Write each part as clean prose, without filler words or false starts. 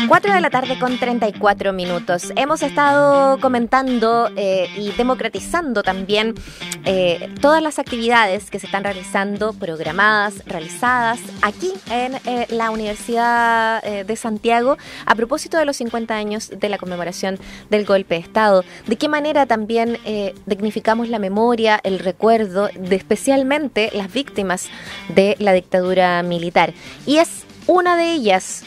4 de la tarde con 34 minutos. Hemos estado comentando y democratizando también todas las actividades que se están realizando, programadas, realizadas aquí en la Universidad de Santiago a propósito de los 50 años de la conmemoración del golpe de Estado. De qué manera también dignificamos la memoria, el recuerdo de especialmente las víctimas de la dictadura militar. Y es una de ellas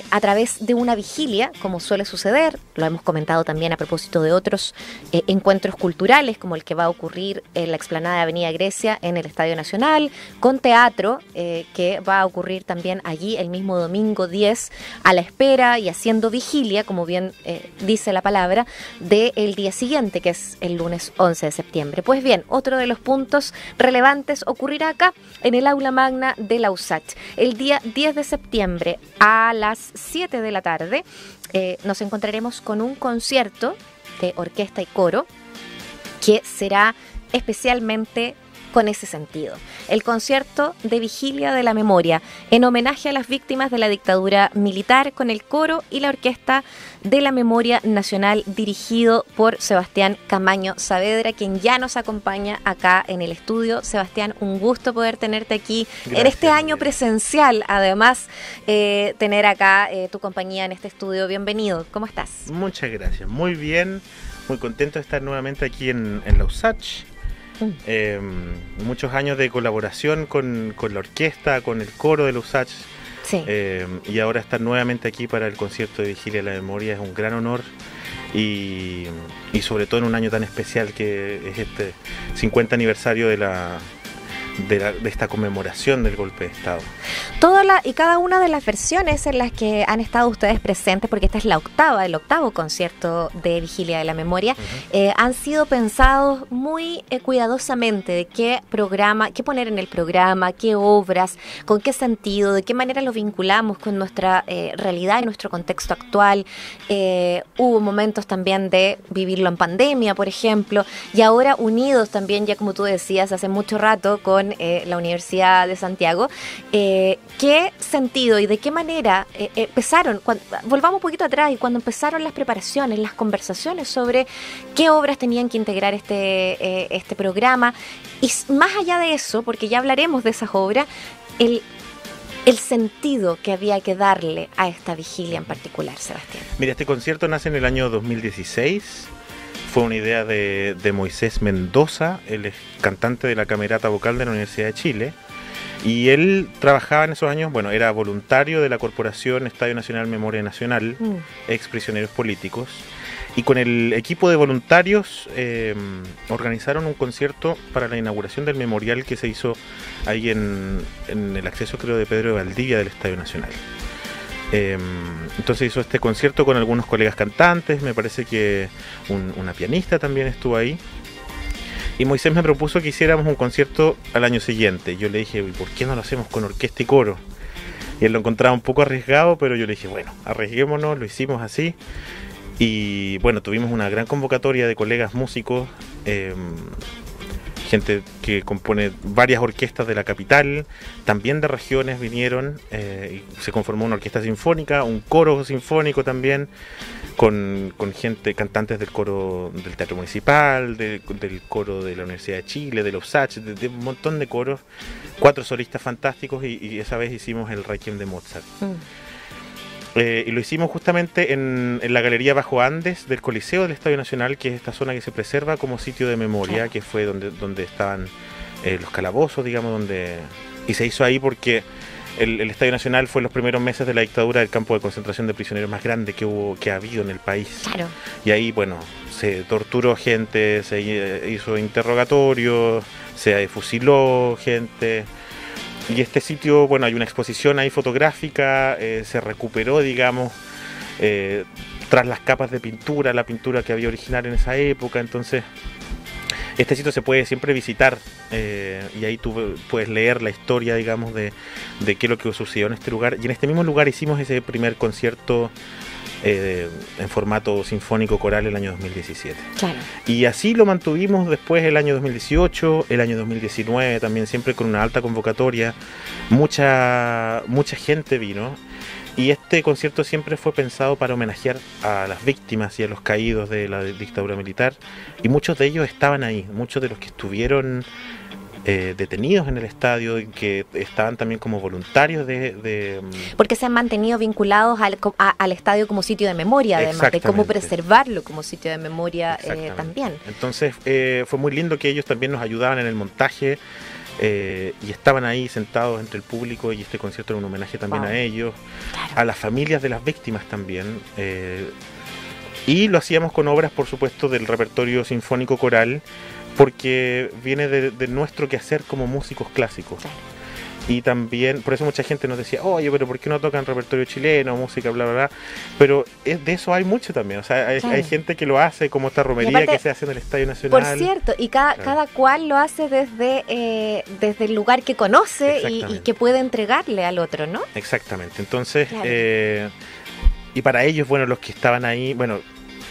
a través de una vigilia, como suele suceder, lo hemos comentado también a propósito de otros encuentros culturales, como el que va a ocurrir en la explanada de Avenida Grecia en el Estadio Nacional, con teatro, que va a ocurrir también allí el mismo domingo 10, a la espera y haciendo vigilia, como bien dice la palabra, del día siguiente, que es el lunes 11 de septiembre. Pues bien, otro de los puntos relevantes ocurrirá acá, en el aula magna de la USACH, el día 10 de septiembre, a las 7 de la tarde, nos encontraremos con un concierto de orquesta y coro que será especialmente con ese sentido. El concierto de Vigilia de la Memoria, en homenaje a las víctimas de la dictadura militar, con el coro y la orquesta de la Memoria Nacional, dirigido por Sebastián Camaño Saavedra, quien ya nos acompaña acá en el estudio. Sebastián, un gusto poder tenerte aquí. Gracias, en este año presencial, además, tener acá tu compañía en este estudio. Bienvenido, ¿cómo estás? Muchas gracias, muy bien, muy contento de estar nuevamente aquí en la USACH. Muchos años de colaboración con la orquesta, con el coro de la USACH. Sí. Y ahora estar nuevamente aquí para el concierto de Vigilia de la Memoria es un gran honor y sobre todo en un año tan especial que es este 50 aniversario de esta conmemoración del golpe de Estado. Y cada una de las versiones en las que han estado ustedes presentes, porque esta es el octavo concierto de Vigilia de la Memoria, han sido pensados muy cuidadosamente de qué programa, qué poner en el programa, qué obras, con qué sentido, de qué manera lo vinculamos con nuestra realidad y nuestro contexto actual. Hubo momentos también de vivirlo en pandemia, por ejemplo, y ahora unidos también, ya como tú decías, hace mucho rato con la Universidad de Santiago. ¿Qué sentido y de qué manera empezaron? Volvamos un poquito atrás, y cuando empezaron las preparaciones, las conversaciones sobre qué obras tenían que integrar este programa, y más allá de eso, porque ya hablaremos de esas obras, el sentido que había que darle a esta vigilia en particular, Sebastián. Mira, este concierto nace en el año 2016. Fue una idea de Moisés Mendoza, él es cantante de la Camerata Vocal de la Universidad de Chile, y él trabajaba en esos años, bueno, era voluntario de la Corporación Estadio Nacional Memoria Nacional, ex prisioneros políticos, y con el equipo de voluntarios organizaron un concierto para la inauguración del memorial que se hizo ahí en el acceso, creo, de Pedro de Valdivia del Estadio Nacional. Entonces hizo este concierto con algunos colegas cantantes, me parece que una pianista también estuvo ahí, y Moisés me propuso que hiciéramos un concierto al año siguiente. Yo le dije, ¿por qué no lo hacemos con orquesta y coro? Y él lo encontraba un poco arriesgado, pero yo le dije, bueno, arriesguémonos, lo hicimos así, y bueno, tuvimos una gran convocatoria de colegas músicos, gente que compone varias orquestas de la capital, también de regiones vinieron, y se conformó una orquesta sinfónica, un coro sinfónico también, con gente, cantantes del coro del Teatro Municipal, del coro de la Universidad de Chile, de los USACH, de un montón de coros, 4 solistas fantásticos, y esa vez hicimos el Requiem de Mozart. Y lo hicimos justamente en la Galería Bajo Andes del Coliseo del Estadio Nacional, que es esta zona que se preserva como sitio de memoria, que fue donde estaban los calabozos, digamos, y se hizo ahí porque el Estadio Nacional fue en los primeros meses de la dictadura el campo de concentración de prisioneros más grande que ha habido en el país. Claro. Y ahí, bueno, se torturó gente, se hizo interrogatorios, se fusiló gente. Y este sitio, bueno, hay una exposición ahí fotográfica, se recuperó, digamos, tras las capas de pintura, la pintura que había original en esa época. Entonces, este sitio se puede siempre visitar, y ahí tú puedes leer la historia, digamos, de qué es lo que sucedió en este lugar. Y en este mismo lugar hicimos ese primer concierto en formato sinfónico coral el año 2017. Claro. Y así lo mantuvimos después el año 2018, el año 2019 también, siempre con una alta convocatoria. Mucha gente vino. Y este concierto siempre fue pensado para homenajear a las víctimas y a los caídos de la dictadura militar. Y muchos de ellos estaban ahí, muchos de los que estuvieron detenidos en el estadio, que estaban también como voluntarios porque se han mantenido vinculados al estadio como sitio de memoria, además de cómo preservarlo como sitio de memoria también. Entonces fue muy lindo que ellos también nos ayudaban en el montaje, y estaban ahí sentados entre el público, y este concierto era un homenaje también a ellos, claro, a las familias de las víctimas también, y lo hacíamos con obras, por supuesto, del repertorio sinfónico coral, porque viene de nuestro quehacer como músicos clásicos. Claro. Y también, por eso mucha gente nos decía, oye, pero ¿por qué no tocan repertorio chileno, música, bla, bla, bla? Pero de eso hay mucho también, o sea, hay gente que lo hace, como esta romería aparte, que se hace en el Estadio Nacional. Por cierto, y cada cual lo hace desde el lugar que conoce y que puede entregarle al otro, ¿no? Exactamente, entonces, claro. Y para ellos, bueno, los que estaban ahí, bueno,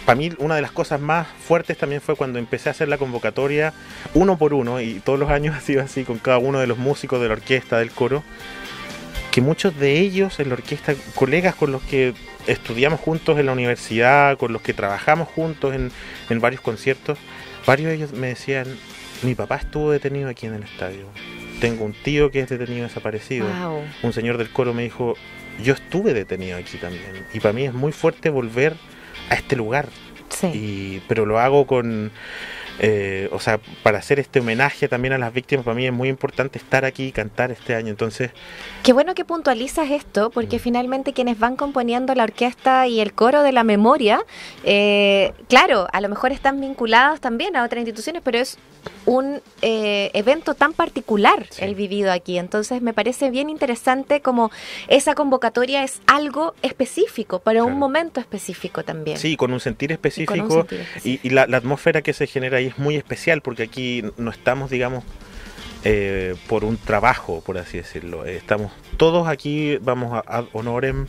para mí una de las cosas más fuertes también fue cuando empecé a hacer la convocatoria uno por uno, y todos los años ha sido así con cada uno de los músicos de la orquesta, del coro, que muchos de ellos en la orquesta, colegas con los que estudiamos juntos en la universidad, con los que trabajamos juntos en varios conciertos, varios de ellos me decían, mi papá estuvo detenido aquí en el estadio, tengo un tío que es detenido desaparecido, wow. Un señor del coro me dijo, yo estuve detenido aquí también, y para mí es muy fuerte volver a este lugar, sí. Pero lo hago con, o sea, para hacer este homenaje también a las víctimas. Para mí es muy importante estar aquí y cantar este año, entonces... Qué bueno que puntualizas esto, porque finalmente quienes van componiendo la orquesta y el coro de la memoria, claro, a lo mejor están vinculados también a otras instituciones, pero es un evento tan particular, sí, el vivido aquí. Entonces me parece bien interesante como esa convocatoria es algo específico, para claro, un momento específico también. Sí, con un sentir específico, y la atmósfera que se genera ahí es muy especial, porque aquí no estamos, digamos, por un trabajo, por así decirlo. Estamos todos aquí, vamos ad honorem,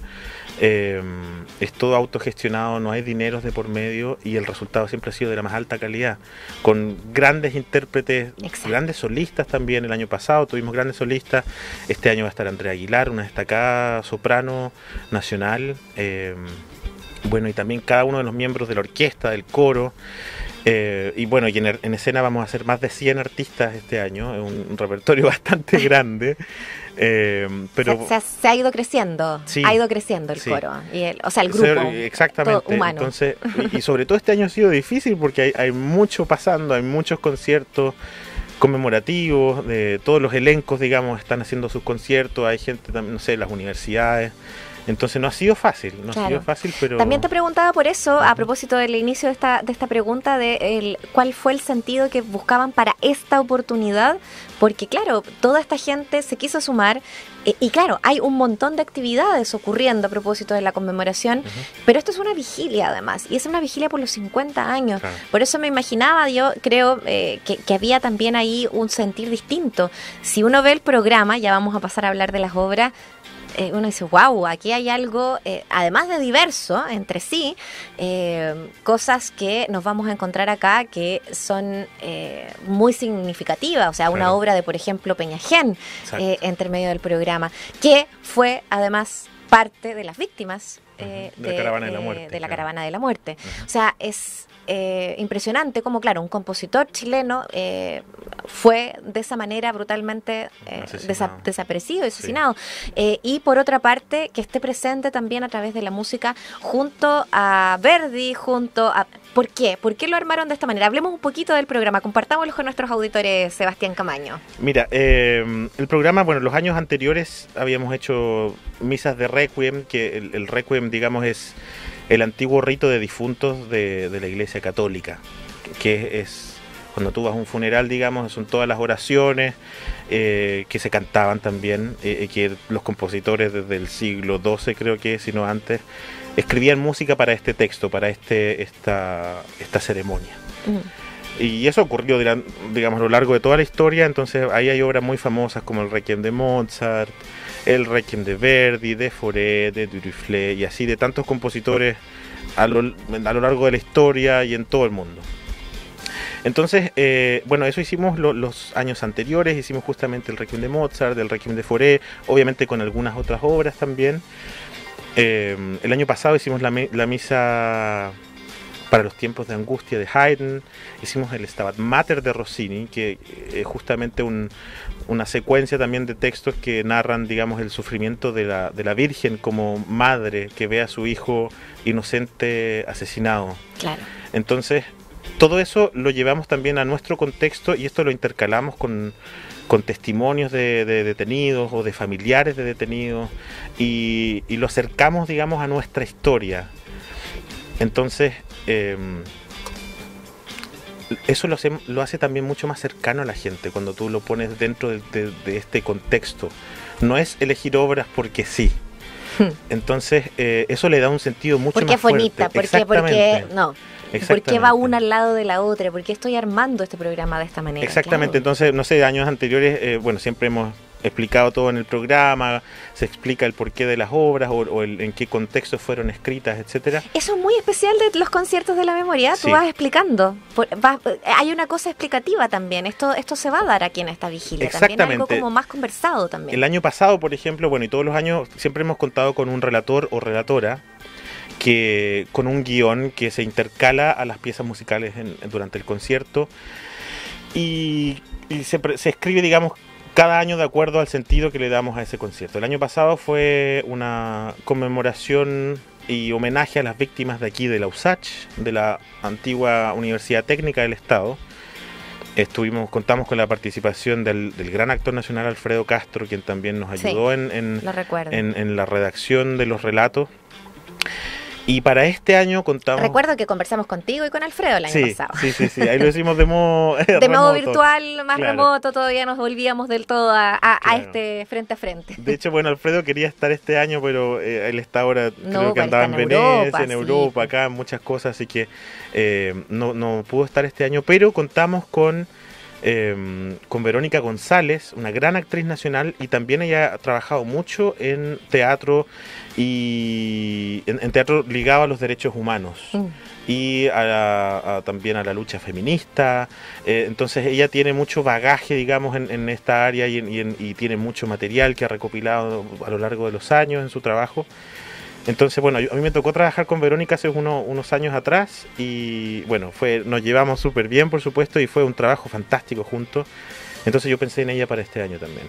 es todo autogestionado, no hay dineros de por medio, y el resultado siempre ha sido de la más alta calidad, con grandes intérpretes, exacto, grandes solistas también. El año pasado tuvimos grandes solistas, este año va a estar Andrea Aguilar, una destacada soprano nacional, bueno, y también cada uno de los miembros de la orquesta, del coro. Y bueno, y en escena vamos a hacer más de 100 artistas este año, es un repertorio bastante grande, pero se ha ido creciendo, sí, ha ido creciendo el, sí, coro, y el grupo, exactamente, humano. Entonces, y sobre todo este año ha sido difícil porque hay mucho pasando, hay muchos conciertos conmemorativos, de todos los elencos, digamos, están haciendo sus conciertos, hay gente también, no sé, las universidades. Entonces no ha sido fácil, pero... También te preguntaba por eso, a propósito del inicio de esta pregunta, cuál fue el sentido que buscaban para esta oportunidad, porque claro, toda esta gente se quiso sumar, y claro, hay un montón de actividades ocurriendo a propósito de la conmemoración, pero esto es una vigilia además, y es una vigilia por los 50 años, por eso me imaginaba, yo creo que había también ahí un sentir distinto. Si uno ve el programa, ya vamos a pasar a hablar de las obras, uno dice, wow, aquí hay algo, además de diverso entre sí, cosas que nos vamos a encontrar acá que son muy significativas, o sea, una obra de, por ejemplo, Peñajén, entre medio del programa, que fue además parte de las víctimas de la Caravana de la Muerte. De la Caravana de la Muerte. O sea, es impresionante como, claro, un compositor chileno fue de esa manera brutalmente desaparecido y asesinado. Sí. Y por otra parte, que esté presente también a través de la música junto a Verdi, junto a... ¿Por qué? ¿Por qué lo armaron de esta manera? Hablemos un poquito del programa, compartámoslo con nuestros auditores, Sebastián Camaño. Mira, el programa, bueno, los años anteriores habíamos hecho misas de Requiem, que el Requiem, digamos, es el antiguo rito de difuntos de la Iglesia Católica, que es cuando tú vas a un funeral, digamos, son todas las oraciones que se cantaban también, que los compositores desde el siglo XII, creo que, si no antes, escribían música para este texto, para esta ceremonia. Y eso ocurrió, digamos, a lo largo de toda la historia. Entonces ahí hay obras muy famosas como el Requiem de Mozart, el Requiem de Verdi, de Fauré, de Duruflé, y así de tantos compositores a lo largo de la historia y en todo el mundo. Entonces, bueno, eso hicimos los años anteriores. Hicimos justamente el Requiem de Mozart, el Requiem de Fauré, obviamente con algunas otras obras también. El año pasado hicimos la misa para los tiempos de angustia de Haydn. Hicimos el Stabat Mater de Rossini, que es justamente una secuencia también de textos que narran, digamos, el sufrimiento de la Virgen como madre que ve a su hijo inocente asesinado. Claro. Entonces, todo eso lo llevamos también a nuestro contexto, y esto lo intercalamos con testimonios de detenidos o de familiares de detenidos, y lo acercamos, digamos, a nuestra historia. Entonces, eso lo hace también mucho más cercano a la gente cuando tú lo pones dentro de este contexto. No es elegir obras porque sí. Entonces, eso le da un sentido mucho más fuerte. Porque es bonita, porque no. ¿Por qué va una al lado de la otra? ¿Por qué estoy armando este programa de esta manera? Exactamente, claro. Entonces, no sé, años anteriores, bueno, siempre hemos explicado todo en el programa, se explica el porqué de las obras o en qué contexto fueron escritas, etcétera. Eso es muy especial de los conciertos de la memoria, tú vas explicando, hay una cosa explicativa también, esto se va a dar aquí en esta vigilia, exactamente. También algo como más conversado también. El año pasado, por ejemplo, bueno, y todos los años siempre hemos contado con un relator o relatora que con un guión que se intercala a las piezas musicales durante el concierto, y se escribe, digamos, cada año de acuerdo al sentido que le damos a ese concierto. El año pasado fue una conmemoración y homenaje a las víctimas de aquí de la USACH, de la antigua Universidad Técnica del Estado. Contamos con la participación del gran actor nacional Alfredo Castro, quien también nos ayudó en la redacción de los relatos. Y para este año contamos... Recuerdo que conversamos contigo y con Alfredo el año pasado. Sí, ahí lo hicimos de modo de modo virtual, más remoto, todavía nos volvíamos del todo a este frente a frente. De hecho, bueno, Alfredo quería estar este año, pero él está ahora, creo que andaba en Venecia, en Europa, acá, muchas cosas, así que no pudo estar este año, pero contamos con Verónica González, una gran actriz nacional, y también ella ha trabajado mucho en teatro y en teatro ligado a los derechos humanos y también a la lucha feminista. Entonces ella tiene mucho bagaje, digamos, en esta área y tiene mucho material que ha recopilado a lo largo de los años en su trabajo. Entonces, bueno, a mí me tocó trabajar con Verónica hace unos años atrás, y bueno, nos llevamos súper bien, por supuesto, y fue un trabajo fantástico juntos. Entonces yo pensé en ella para este año también.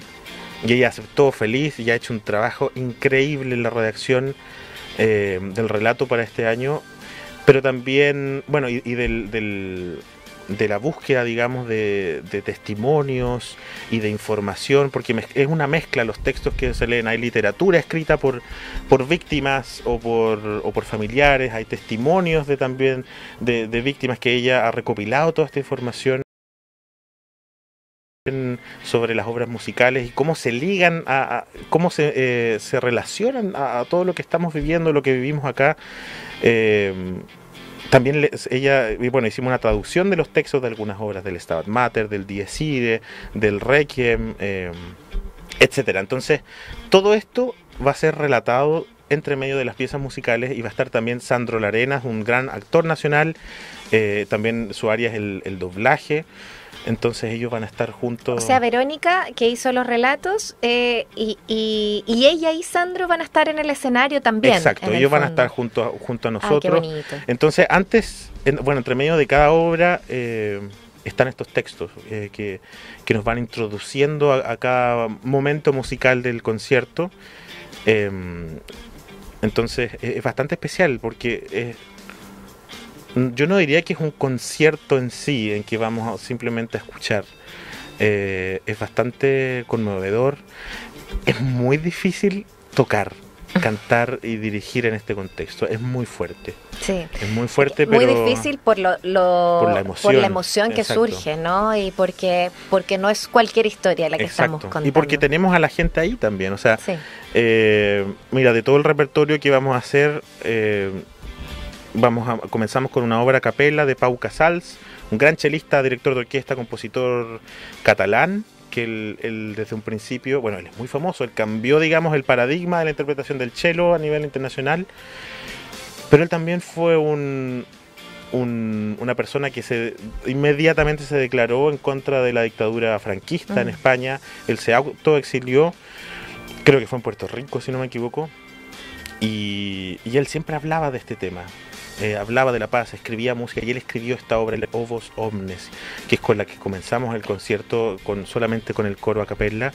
Y ella aceptó feliz y ha hecho un trabajo increíble en la redacción del relato para este año, pero también, bueno, y de la búsqueda, digamos, de testimonios y de información, porque es una mezcla los textos que se leen. Hay literatura escrita por víctimas o por familiares, hay testimonios también de víctimas que ella ha recopilado toda esta información sobre las obras musicales y cómo se ligan cómo se relacionan a todo lo que estamos viviendo, lo que vivimos acá. También hicimos una traducción de los textos de algunas obras del Stabat Mater, del Dies Irae, del Requiem, etcétera. Entonces, todo esto va a ser relatado entre medio de las piezas musicales, y va a estar también Sandro Larenas, un gran actor nacional, también su área es el doblaje. Entonces ellos van a estar juntos. O sea, Verónica, que hizo los relatos, y ella y Sandro van a estar en el escenario también. Exacto, ellos van a estar junto a nosotros. Ay, qué bonito. Entonces, entre medio de cada obra están estos textos que nos van introduciendo a cada momento musical del concierto. Entonces, es bastante especial porque yo no diría que es un concierto en sí, en que vamos simplemente a escuchar. Es bastante conmovedor. Es muy difícil tocar, cantar y dirigir en este contexto. Es muy fuerte. Sí. Es muy fuerte, muy pero difícil por la emoción que exacto. surge, ¿no? Y porque no es cualquier historia la que exacto. estamos contando. Y porque tenemos a la gente ahí también. O sea, sí. Mira, de todo el repertorio que vamos a hacer, comenzamos con una obra a capella de Pau Casals, un gran chelista, director de orquesta, compositor catalán, que él desde un principio, bueno, él es muy famoso, él cambió, digamos, el paradigma de la interpretación del cello a nivel internacional, pero él también fue una persona que inmediatamente se declaró en contra de la dictadura franquista en España. Él se autoexilió, creo que fue en Puerto Rico, si no me equivoco, y él siempre hablaba de este tema. Hablaba de la paz, escribía música, y él escribió esta obra, el Ovos Omnes, que es con la que comenzamos el concierto solamente con el coro a capella.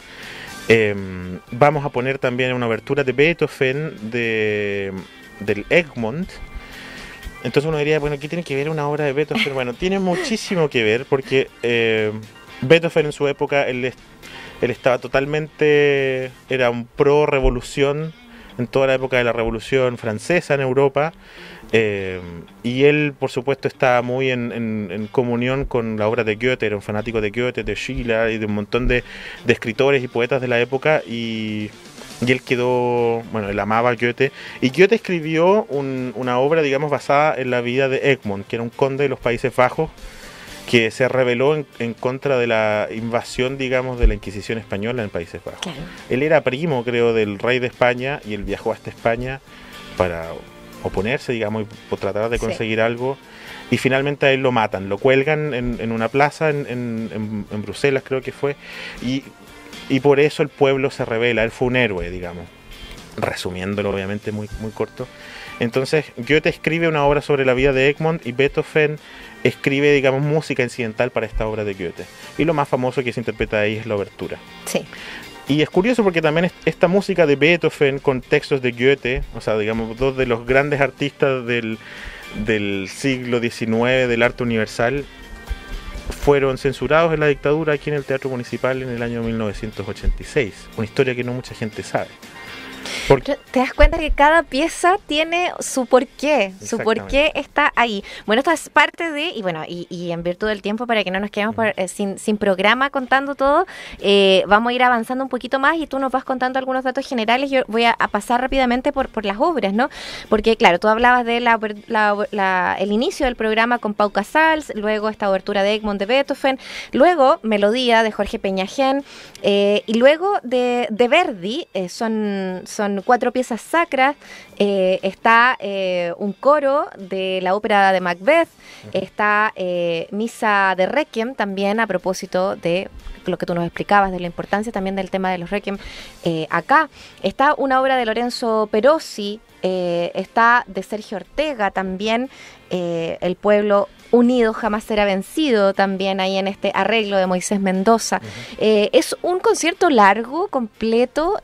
Vamos a poner también una obertura de Beethoven del Egmont. Entonces uno diría, bueno, ¿qué tiene que ver una obra de Beethoven? Bueno, tiene muchísimo que ver, porque Beethoven en su época, él estaba totalmente, era un pro revolución en toda la época de la Revolución Francesa en Europa. Y él, por supuesto, estaba muy en comunión con la obra de Goethe, era un fanático de Goethe, de Schiller y de un montón de escritores y poetas de la época, y él quedó, bueno, él amaba a Goethe, y Goethe escribió una obra, digamos, basada en la vida de Egmont, que era un conde de los Países Bajos, que se rebeló en contra de la invasión, digamos, de la Inquisición española en Países Bajos. Claro. Él era primo, creo, del rey de España, y él viajó hasta España para oponerse, digamos, y tratar de conseguir algo, y finalmente a él lo matan, lo cuelgan en una plaza en Bruselas, creo que fue, y por eso el pueblo se rebela. Él fue un héroe, digamos, resumiéndolo obviamente muy, muy corto. Entonces Goethe escribe una obra sobre la vida de Egmont, y Beethoven escribe, digamos, música incidental para esta obra de Goethe, y lo más famoso que se interpreta ahí es la obertura. Sí. Y es curioso porque también esta música de Beethoven con textos de Goethe, o sea, digamos, dos de los grandes artistas del siglo XIX del arte universal, fueron censurados en la dictadura aquí en el Teatro Municipal en el año 1986. Una historia que no mucha gente sabe. Te das cuenta que cada pieza tiene su porqué está ahí. Bueno, esto es parte de, y en virtud del tiempo, para que no nos quedemos sin programa contando todo, vamos a ir avanzando un poquito más, y tú nos vas contando algunos datos generales. Yo voy a pasar rápidamente por las obras, ¿no? Porque, claro, tú hablabas de el inicio del programa con Pau Casals, luego esta obertura de Egmont de Beethoven, luego Melodía de Jorge Peñagén, y luego de Verdi, son 4 piezas sacras, está un coro de la ópera de Macbeth, está misa de Requiem, también a propósito de lo que tú nos explicabas, de la importancia también del tema de los Requiem. Acá está una obra de Lorenzo Perosi, está de Sergio Ortega también, El pueblo unido jamás será vencido, también ahí en este arreglo de Moisés Mendoza. Es un concierto largo, completo,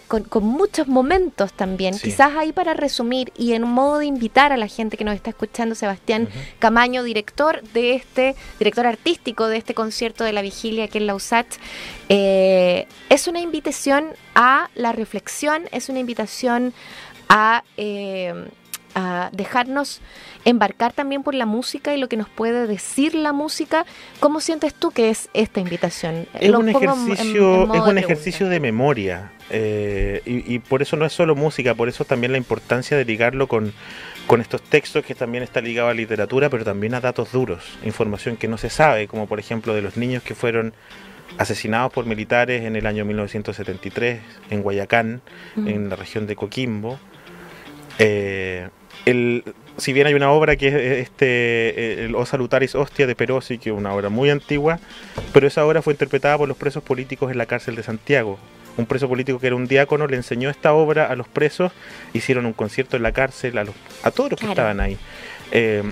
con muchos momentos también. Sí. Quizás ahí para resumir y en un modo de invitar a la gente que nos está escuchando, Sebastián Camaño, director artístico de este concierto de la vigilia aquí en la USACH, es una invitación a la reflexión, es una invitación a dejarnos embarcar también por la música y lo que nos puede decir la música. ¿Cómo sientes tú que es esta invitación? Es un ejercicio de memoria, y por eso no es solo música, por eso también la importancia de ligarlo con estos textos, que también está ligado a literatura, pero también a datos duros, información que no se sabe, como por ejemplo de los niños que fueron asesinados por militares en el año 1973 en Guayacán, en la región de Coquimbo. Si bien hay una obra que es el O Salutaris Hostia de Perosi, que es una obra muy antigua, pero esa obra fue interpretada por los presos políticos en la cárcel de Santiago. Un preso político que era un diácono le enseñó esta obra a los presos, hicieron un concierto en la cárcel a todos los que estaban ahí.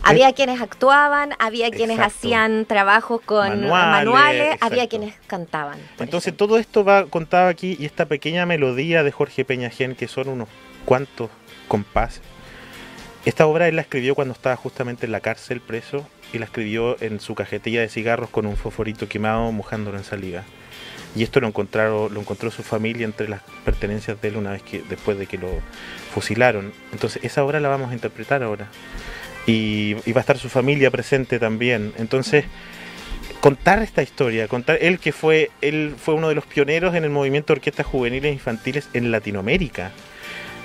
Había quienes actuaban, había quienes hacían trabajos con manuales, había quienes cantaban. Entonces todo esto va contado aquí, y esta pequeña melodía de Jorge Peñagén, que son unos cuantos compases. Esta obra él la escribió cuando estaba justamente en la cárcel preso, y la escribió en su cajetilla de cigarros con un fosforito quemado, mojándolo en saliva. Y esto lo encontró su familia entre las pertenencias de él después de que lo fusilaron. Entonces esa obra la vamos a interpretar ahora, y va a estar su familia presente también. Entonces contar esta historia, él fue uno de los pioneros en el movimiento de orquestas juveniles e infantiles en Latinoamérica.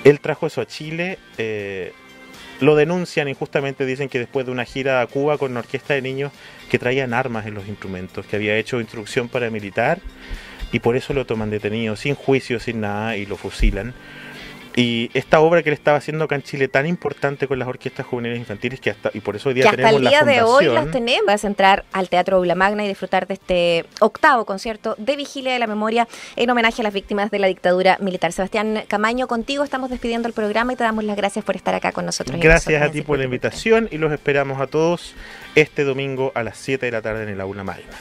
Él trajo eso a Chile, lo denuncian injustamente, dicen que después de una gira a Cuba con una orquesta de niños que traían armas en los instrumentos, que había hecho instrucción paramilitar y por eso lo toman detenido, sin juicio, sin nada, y lo fusilan. Y esta obra que él estaba haciendo acá en Chile, tan importante con las orquestas juveniles infantiles, y por eso hoy día que hasta tenemos el día la de hoy fundación. las tenemos. Vas a entrar al Teatro Aula Magna y disfrutar de este 8º concierto de Vigilia de la Memoria en homenaje a las víctimas de la dictadura militar. Sebastián Camaño, contigo estamos despidiendo el programa y te damos las gracias por estar acá con nosotros. Gracias a ti por la invitación y los esperamos a todos este domingo a las 7 de la tarde en el Aula Magna.